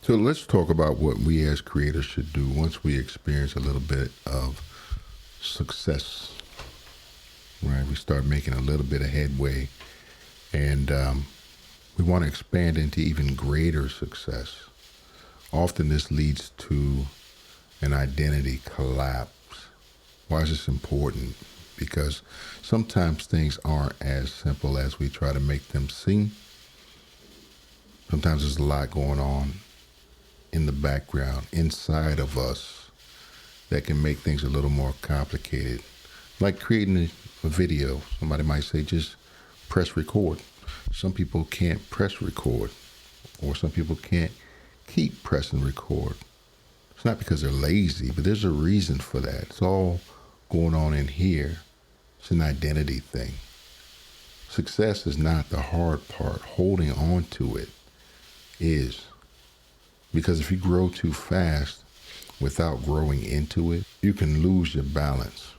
So let's talk about what we as creators should do once we experience a little bit of success, right? We start making a little bit of headway, and we want to expand into even greater success. Often this leads to an identity collapse. Why is this important? Because sometimes things aren't as simple as we try to make them seem. Sometimes there's a lot going on in the background, inside of us, that can make things a little more complicated. Like creating a video. Somebody might say, just press record. Some people can't press record, or some people can't keep pressing record. It's not because they're lazy, but there's a reason for that. It's all going on in here. It's an identity thing. Success is not the hard part. Holding on to it is. Because if you grow too fast without growing into it, you can lose your balance.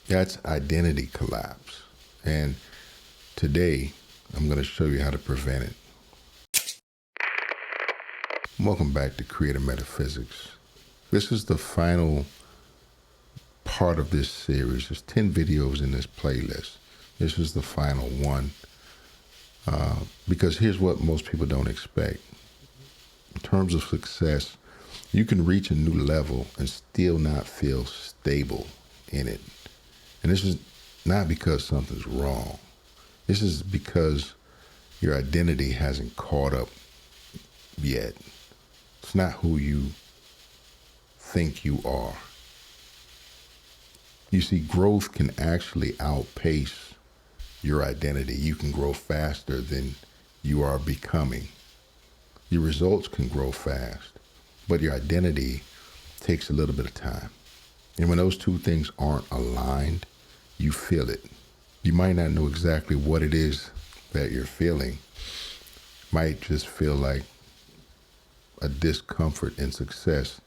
That's identity collapse. And today, I'm going to show you how to prevent it. Welcome back to Creative Metaphysics. This is the final part of this series. There's 10 videos in this playlist. This is the final one. Because here's what most people don't expect. In terms of success, you can reach a new level and still not feel stable in it. And this is not because something's wrong. This is because your identity hasn't caught up yet. It's not who you think you are. You see, growth can actually outpace your identity. You can grow faster than you are becoming. Your results can grow fast, but your identity takes a little bit of time. And when those two things aren't aligned, you feel it. You might not know exactly what it is that you're feeling. Might just feel like a discomfort in success,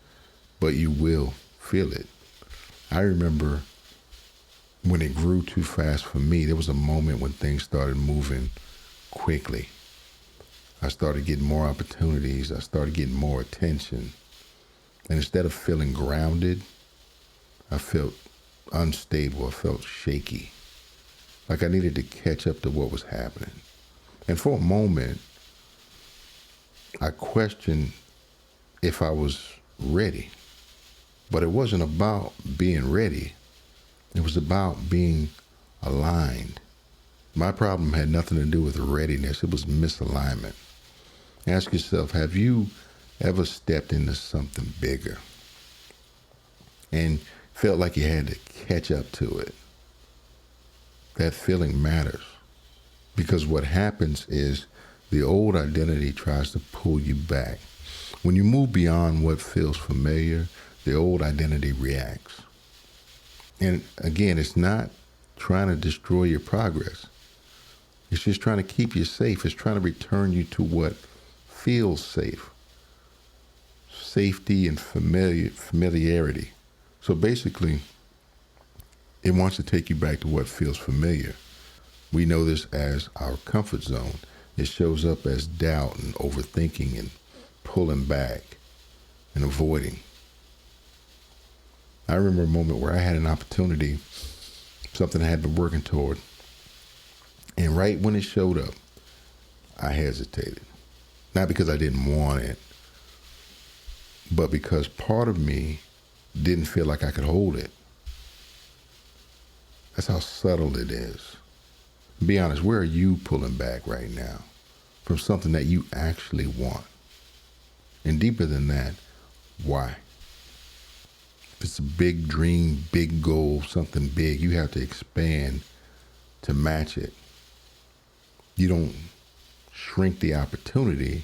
but you will feel it. I remember when it grew too fast for me, there was a moment when things started moving quickly. I started getting more opportunities. I started getting more attention. And instead of feeling grounded, I felt unstable. I felt shaky. Like I needed to catch up to what was happening. And for a moment, I questioned if I was ready. But it wasn't about being ready. It was about being aligned. My problem had nothing to do with readiness. It was misalignment. Ask yourself, have you ever stepped into something bigger and felt like you had to catch up to it? That feeling matters, because what happens is the old identity tries to pull you back. When you move beyond what feels familiar, the old identity reacts. And again, it's not trying to destroy your progress. It's just trying to keep you safe. It's trying to return you to what feels safe. Safety and familiarity. So basically, it wants to take you back to what feels familiar. We know this as our comfort zone. It shows up as doubt and overthinking and pulling back and avoiding. I remember a moment where I had an opportunity, something I had been working toward, and right when it showed up, I hesitated. Not because I didn't want it, but because part of me didn't feel like I could hold it. That's how subtle it is. Be honest, where are you pulling back right now from something that you actually want? And deeper than that, why? If it's a big dream, big goal, something big, you have to expand to match it. You don't shrink the opportunity,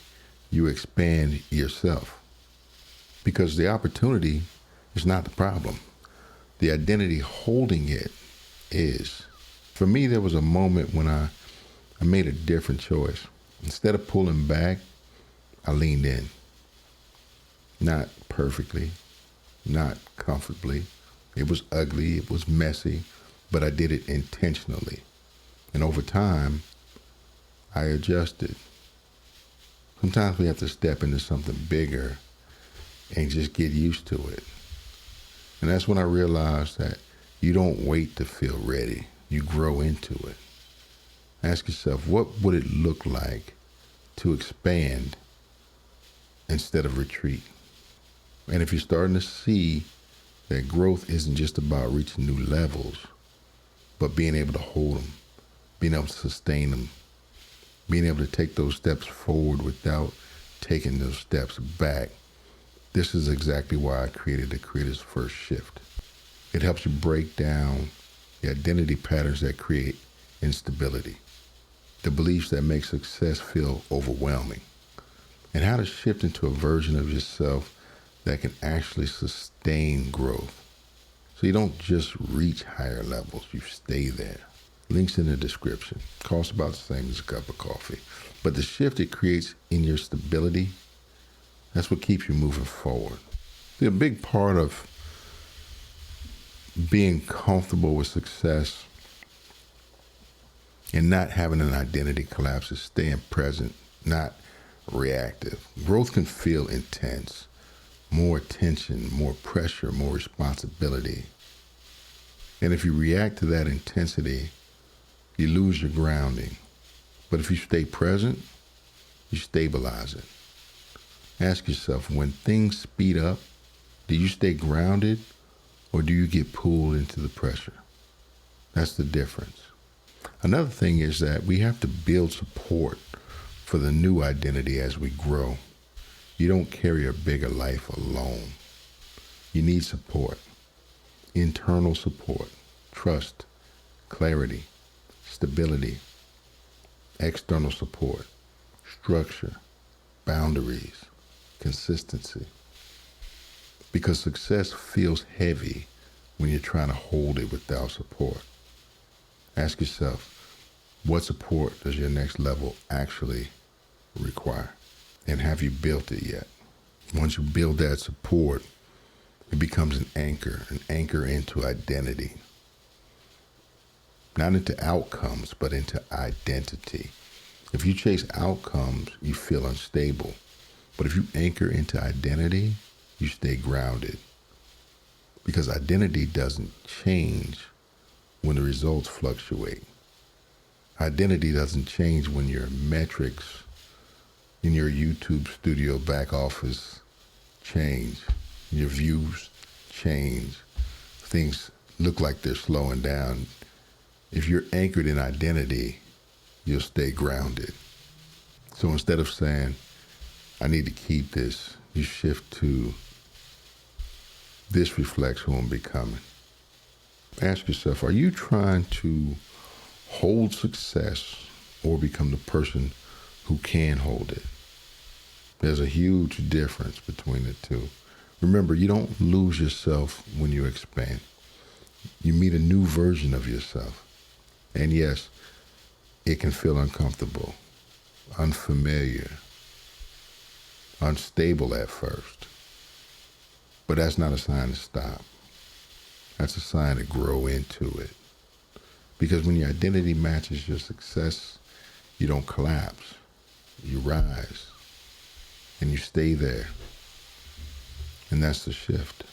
you expand yourself. Because the opportunity is not the problem. The identity holding it is. For me, there was a moment when I made a different choice. Instead of pulling back, I leaned in. Not perfectly, not comfortably. It was ugly, it was messy, but I did it intentionally. And over time, I adjusted. Sometimes we have to step into something bigger and just get used to it. And that's when I realized that you don't wait to feel ready. You grow into it. Ask yourself, what would it look like to expand instead of retreat? And if you're starting to see that growth isn't just about reaching new levels, but being able to hold them, being able to sustain them, being able to take those steps forward without taking those steps back, this is exactly why I created the Creator's First Shift. It helps you break down the identity patterns that create instability, the beliefs that make success feel overwhelming, and how to shift into a version of yourself that can actually sustain growth. So you don't just reach higher levels, you stay there. Links in the description. Costs about the same as a cup of coffee. But the shift it creates in your stability, that's what keeps you moving forward. See, a big part of being comfortable with success and not having an identity collapse is staying present, not reactive. Growth can feel intense. More attention, more pressure, more responsibility. And if you react to that intensity, you lose your grounding. But if you stay present, you stabilize it. Ask yourself, when things speed up, do you stay grounded or do you get pulled into the pressure? That's the difference. Another thing is that we have to build support for the new identity as we grow. You don't carry a bigger life alone. You need support, internal support, trust, clarity, stability, external support, structure, boundaries, consistency. Because success feels heavy when you're trying to hold it without support. Ask yourself, what support does your next level actually require? And have you built it yet? Once you build that support, it becomes an anchor into identity. Not into outcomes, but into identity. If you chase outcomes, you feel unstable. But if you anchor into identity, you stay grounded. Because identity doesn't change when the results fluctuate. Identity doesn't change when your metrics in your YouTube studio back office change. Your views change. Things look like they're slowing down. If you're anchored in identity, you'll stay grounded. So instead of saying, I need to keep this, you shift to, this reflects who I'm becoming. Ask yourself, are you trying to hold success or become the person who can hold it? There's a huge difference between the two. Remember, you don't lose yourself when you expand. You meet a new version of yourself. And yes, it can feel uncomfortable, unfamiliar, unstable at first. But that's not a sign to stop. That's a sign to grow into it. Because when your identity matches your success, you don't collapse. You rise. And you stay there. And that's the shift.